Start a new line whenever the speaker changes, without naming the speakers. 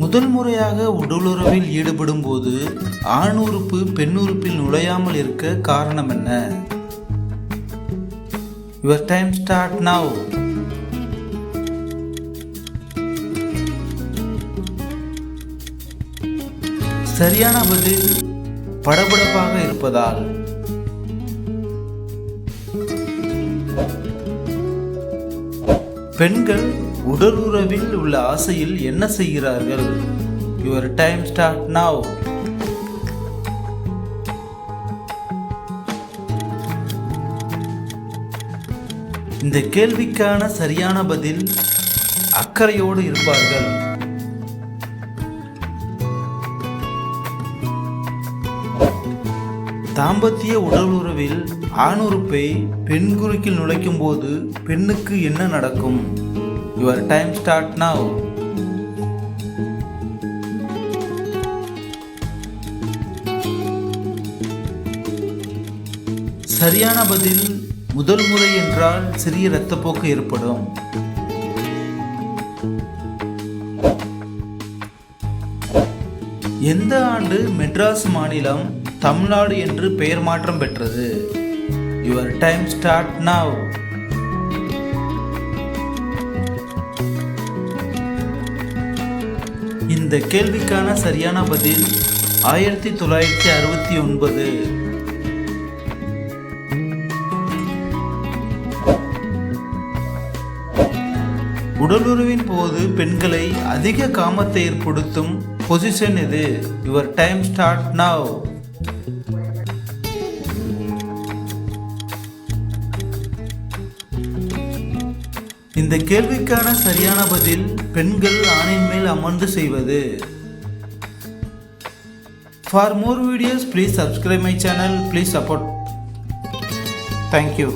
முதல் முறையாக உடலுறவில் ஈடுபடும் போது ஆண் உறுப்பு பெண் உறுப்பில் நுழையாமல் இருக்க காரணம் என்ன? Your time start now. சரியான பதில் படபடப்பாக இருப்பதால். பெண்கள் உடல் உறவில் உள்ள ஆசையில் என்ன செய்கிறார்கள்? Your time start now. இந்த கேள்விக்கான சரியான பதில் அக்கறையோடு இருப்பார்கள். தாம்பத்திய உடல் உறவில் ஆணுறுப்பை பெண் குறுக்கில் நுழைக்கும் போது பெண்ணுக்கு என்ன நடக்கும்? Your time start now. சரியான பதில் முதல் முறை என்றால் சிறிய இரத்தப்போக்கு ஏற்படும். எந்த ஆண்டு மெட்ராஸ் மாநிலம் தமிழ்நாடு என்று பெயர் மாற்றம் பெற்றது? Your time start now. இந்த கேள்விக்கான சரியான பதில் 1969. உடலுறவின் போது பெண்களை அதிக காமத்தை ஏற்படுத்தும் பொசிஷன் எது? Your time start now. இந்த கேள்விக்கான சரியான பதில் பெண்கள் ஆணின் மேல் அமர்ந்து செய்வது. For more videos, please subscribe my channel. Please support. Thank you.